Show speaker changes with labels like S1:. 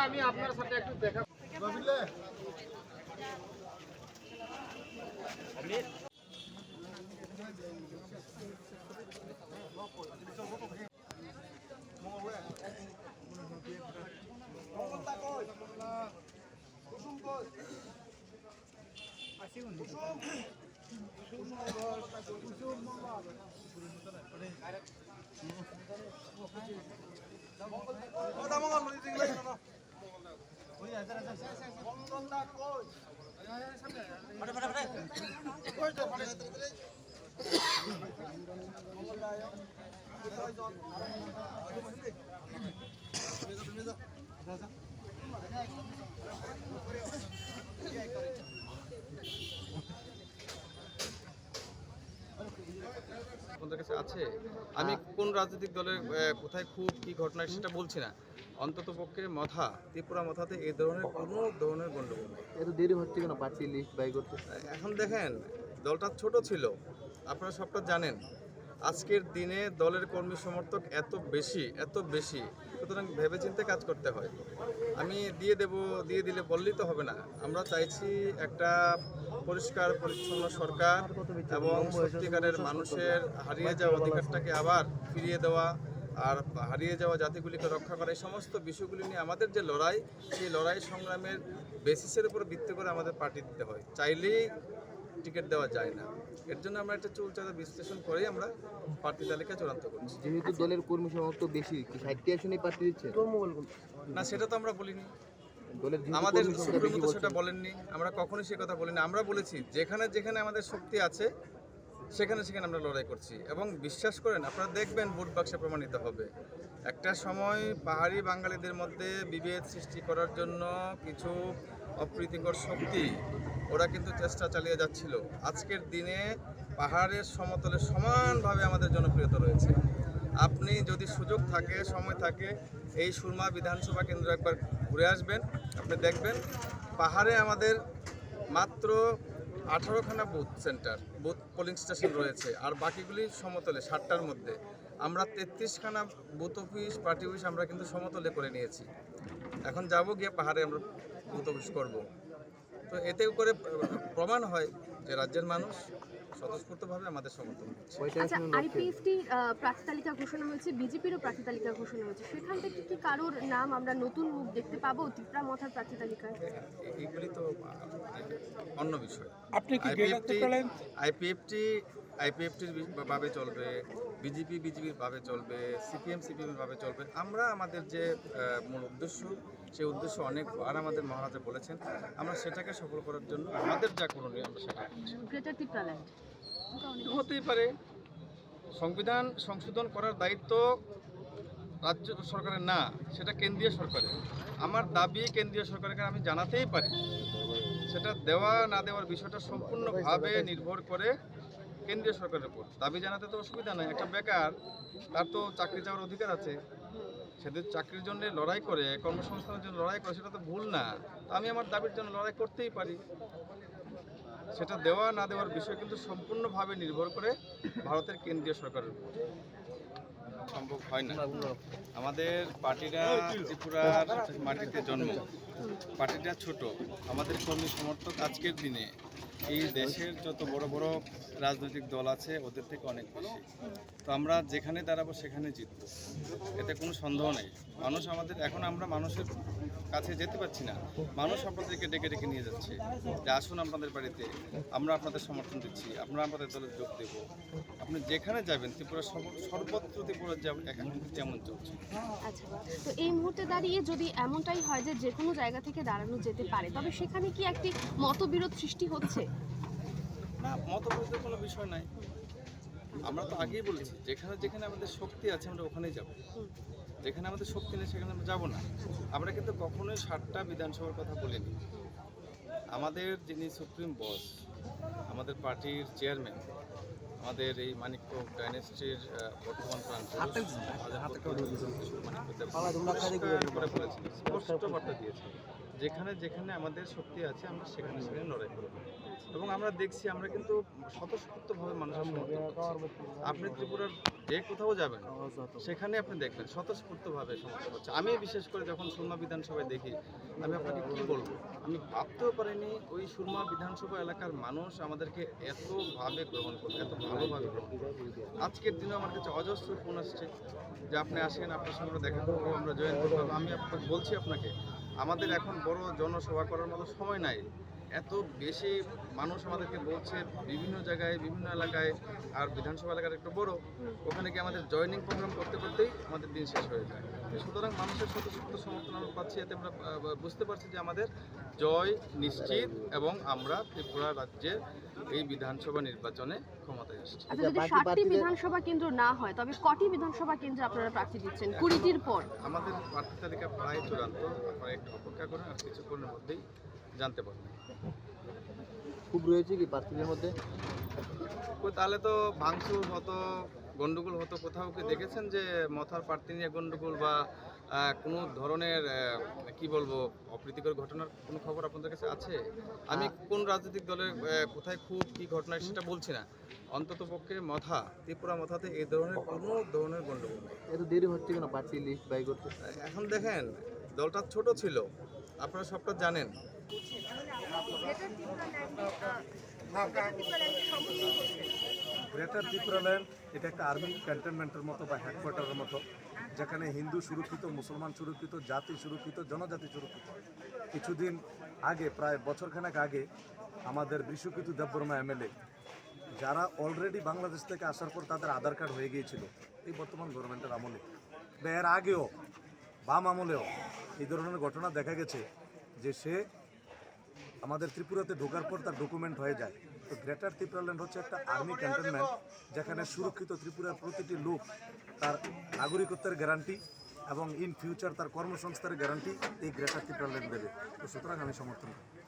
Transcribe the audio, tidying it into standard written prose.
S1: আমি আপনার সাথে একটু দেখা
S2: আপনাদের কাছে আছে। আমি কোন রাজনৈতিক দলের কোথায় খুব কি ঘটনা সেটা বলছি না, অন্তত পক্ষে ত্রিপুরা মথাতে এই ধরনের কোনো ধরনের গণ্ডগোল নেই।
S3: এত দেরি হচ্ছে কেন পার্টি লিস্ট বাই করতে?
S2: এখন দেখেন, দলটা ছোট ছিল, আপনারা সবটা জানেন। আজকের দিনে দলের কর্মী সমর্থক এত বেশি, সুতরাং ভেবেচিন্তে কাজ করতে হয়। আমি দিয়ে দিলে বললেই তো হবে না। আমরা চাইছি একটা পরিষ্কার পরিচ্ছন্ন সরকার এবং সত্যিকারের মানুষের হারিয়ে যাওয়া অধিকারটাকে আবার ফিরিয়ে দেওয়া, আর হারিয়ে যাওয়া জাতিগুলিকে রক্ষা করা, এই সমস্ত বিষয়গুলি নিয়ে আমাদের যে লড়াই, সেই লড়াই সংগ্রামের বেসিসের উপর ভিত্তি করে আমাদের পার্টি দিতে হয়। চাইলেই টিকিট দেওয়া যায় না। এর জন্য আমরা একটা চুলচাঁদা বিশ্লেষণ করেই আমরা প্রার্থী তালিকা চূড়ান্ত করছি।
S3: যেহেতু দলের কর্মী সমর্থক বেশি, কি 60টি আসনেই প্রার্থী দিচ্ছে
S2: না, সেটা তো আমরা বলিনি।
S3: দলের
S2: আমাদের সুপ্রিমো তো সেটা বলেননি, আমরা কখনোই সে কথা বলিনি। আমরা বলেছি যেখানে যেখানে আমাদের শক্তি আছে সেখানে সেখানে আমরা লড়াই করছি, এবং বিশ্বাস করেন আপনারা দেখবেন ভোট বাক্সে প্রমাণিত হবে। একটা সময় পাহাড়ি বাঙালিদের মধ্যে বিভেদ সৃষ্টি করার জন্য কিছু অপ্রীতিকর শক্তি ওরা কিন্তু চেষ্টা চালিয়ে যাচ্ছিল। আজকের দিনে পাহাড়ের সমতলে সমানভাবে আমাদের জনপ্রিয়তা রয়েছে। আপনি যদি সুযোগ থাকে, সময় থাকে, এই সুরমা বিধানসভা কেন্দ্র একবার ঘুরে আসবেন, আপনি দেখবেন পাহাড়ে আমাদের মাত্র 18খানা বুথ পোলিং স্টেশন রয়েছে, আর বাকিগুলি সমতলে 60টার মধ্যে। আমরা 33খানা বুথ অফিস, পার্টি অফিস আমরা কিন্তু সমতলে করে নিয়েছি। এখন যাব গিয়ে পাহাড়ে আমরা বুথ অফিস করব। তো এতে করে প্রমাণ হয় যে রাজ্যের মানুষ স্বতঃস্ফূর্তভাবে আমাদের সমর্থন করছে।
S4: আচ্ছা, আইপিএফটির প্রার্থী তালিকা ঘোষণা হয়েছে, বিজেপিরও প্রার্থী তালিকা ঘোষণা হয়েছে, সেখান থেকে কি কারোর নাম আমরা নতুন মুখ দেখতে পাবো ত্রিপুরা মথার প্রার্থী তালিকায়?
S2: এইগুলি তো অন্য বিষয়।
S1: আপনি কি
S2: আইপিএফটির ভাবে চলবে, বিজেপির ভাবে চলবে, সিপিএমের ভাবে চলবে। আমরা আমাদের যে মূল উদ্দেশ্য, সেই উদ্দেশ্য অনেকবার আমাদের মহারাজা বলেছেন, আমরা সেটাকে সফল করার জন্য আমাদের যা করণীয় আমরা সেটা করছি।
S4: গ্রেটার ত্রিপুরাল্যান্ড
S2: হতেই পারে। সংবিধান সংশোধন করার দায়িত্ব রাজ্য সরকারের না, সেটা কেন্দ্রীয় সরকারের। আমার দাবি কেন্দ্রীয় সরকারকে আমি জানাতেই পারি, সেটা দেওয়া না দেওয়ার বিষয়টা সম্পূর্ণভাবে নির্ভর করে কেন্দ্রীয় সরকারের উপর। দাবি জানাতে তো অসুবিধা নাই, একটা বেকার, তার তো চাকরি যাওয়ার অধিকার আছে। সেদের চাকরির জন্য লড়াই করে, কর্মসংস্থানের জন্য লড়াই করে, সেটা তো ভুল না। আমি আমার দাবির জন্য লড়াই করতেই পারি। সেটা দেওয়া না দেওয়ার বিষয় কিন্তু সম্পূর্ণভাবে নির্ভর করে ভারতের কেন্দ্রীয় সরকারের উপর। সম্ভব হয় না। আমাদের পার্টিরা ত্রিপুরার মাটিতে জন্ম, পার্টিটা ছোট, আমাদের কর্মী সমর্থক আজকের দিনে এই দেশের যত বড় বড় রাজনৈতিক দল আছে ওদের থেকে অনেক বেশি। তো আমরা যেখানে দাঁড়াবো সেখানে জিতবো, এতে কোনো সন্দেহ নেই। মানুষ আমাদের, এখন আমরা মানুষের কাছে যেতে পারছি না, মানুষ আপনাদেরকে ডেকে নিয়ে যাচ্ছে যে আসুন আপনাদের বাড়িতে, আমরা আপনাদের সমর্থন দিচ্ছি, আমরা আপনাদের দলে যোগ দেব। আপনি যেখানে যাবেন ত্রিপুরা সর্বত্র ত্রিপুরা যেমন চলছে।
S4: আচ্ছা, তো এই মুহূর্তে দাঁড়িয়ে যদি এমনটাই হয় যে যে কোনো জায়গা থেকে দাঁড়ানো যেতে পারে, তবে সেখানে কি একটি মতবিরোধ সৃষ্টি হচ্ছে?
S2: না, মতবিরোধের কোনো বিষয় নাই। আমরা তো আগেই বলেছি যেখানে যেখানে আমাদের শক্তি আছে আমরা ওখানেই যাব, যেখানে আমাদের শক্তি নেই সেখানে আমরা যাব না। আমরা কিন্তু কখনোই 60টা বিধানসভার কথা বলিনি। আমাদের যিনি সুপ্রিম বস, আমাদের পার্টির চেয়ারম্যান, আমাদের এই মানিকপুর ডাইনেস্টির বর্তমান স্পষ্ট বার্তা দিয়েছে, যেখানে যেখানে আমাদের শক্তি আছে আমরা সেখানে সেখানে লড়াই করব, এবং যেমন আমরা দেখছি, আমরা কিন্তু স্বতঃস্ফূর্তভাবে মানুষের সমর্থন করছি। আপনি ত্রিপুরার যে কোথাও যাবেন সেখানে আপনি দেখবেন স্বতঃস্ফূর্তভাবে সমর্থন হচ্ছে। আমি বিশেষ করে যখন সুরমা বিধানসভায় দেখি, আমি আপনাকে কি বলবো, আমি ভাবতেও পারিনি ওই সুরমা বিধানসভা এলাকার মানুষ আমাদেরকে এতভাবে গ্রহণ করবে, এত ভালোভাবে গ্রহণ করবে। আজকের দিনে আমার কাছে অজস্র ফোন আসছে যে আপনি আসেন, আপনার সঙ্গে আমরা দেখা করবো, আমরা জয়েন করবো। আমি আপনাকে বলছি, আপনাকে আমাদের এখন বড় জনসভা করার মতো সময় নাই। এত বেশি মানুষ আমাদেরকে বলছে বিভিন্ন জায়গায়, বিভিন্ন এলাকায়, আর বিধানসভা এলাকার একটু বড়, ওখানে গিয়ে আমাদের জয়েনিং প্রোগ্রাম করতে করতেই আমাদের দিন শেষ হয়ে যায়। সুতরাং মানুষের স্বতঃস্ফূর্ত সমর্থন আমরা পাচ্ছি, এতে আমরা বুঝতে পারছি যে আমাদের জয় নিশ্চিত এবং আমরা ত্রিপুরা রাজ্যে এই বিধানসভা নির্বাচনে ক্ষমতায় আসছি।
S4: আচ্ছা, যদি
S3: বাকি
S4: 7টি
S3: প্রার্থীদের-
S4: বিধানসভা কেন্দ্র না হয় তবে কটি বিধানসভা কেন্দ্রে আপনারা প্রার্থী দিচ্ছেন 20টির পর?
S2: আমাদের প্রার্থী তালিকা প্রায় চূড়ান্ত, আপনারা একটু অপেক্ষা করেন, আর কিছুক্ষণের মধ্যেই জানতে পারবেন।
S3: খুব রয়েছে কি প্রার্থীদের মধ্যে?
S2: তাহলে তো ভাঙচুর হতো, গন্ডগোল হতো। কোথাও কি দেখেছেন যে মথার প্রার্থী নিয়ে গন্ডগোল বা কোনো ধরনের কি বলবো অপ্রীতিকর ঘটনার কোনো খবর আপনাদের কাছে আছে? আমি কোন রাজনৈতিক দলের কোথায় খুব কি ঘটনা সেটা বলছি না, অন্তত পক্ষে ত্রিপুরা মথাতে এই ধরনের কোনো ধরনের গন্ডগোল নেই।
S3: এত দেরি হচ্ছে কেন পার্টি লিস্ট বাই করতে?
S2: এখন দেখেন, দলটা ছোট ছিল, আপনারা সবটা জানেন।
S1: গ্রেটার ত্রিপুরাল্যান্ড এটা একটা আর্মি ক্যান্টনমেন্টের মতো বা হেডকোয়ার্টারের মতো, যেখানে হিন্দু সুরক্ষিত, মুসলমান সুরক্ষিত, জাতি সুরক্ষিত, জনজাতি সুরক্ষিত। কিছুদিন আগে, প্রায় বছরখানেক আগে, আমাদের বিশ্বকৃত দেববর্মা এমএলএ, যারা অলরেডি বাংলাদেশ থেকে আসার পর তাদের আধার কার্ড হয়ে গিয়েছিল এই বর্তমান গভর্নমেন্টের আমলে বা এর আগেও বাম আমলেও এই ধরনের ঘটনা দেখা গেছে যে সে আমাদের ত্রিপুরাতে ঢোকার পর তার ডকুমেন্ট হয়ে যায়। তো গ্রেটার ত্রিপুরাল্যান্ড হচ্ছে একটা আর্মি ক্যান্টনমেন্ট, যেখানে সুরক্ষিত ত্রিপুরার প্রতিটি লোক তার নাগরিকত্বের গ্যারান্টি এবং ইন ফিউচার তার কর্মসংস্থানের গ্যারান্টি এই গ্রেটার ত্রিপুরাল্যান্ড দেবে। তো সুতরাং আমি সমর্থন করি।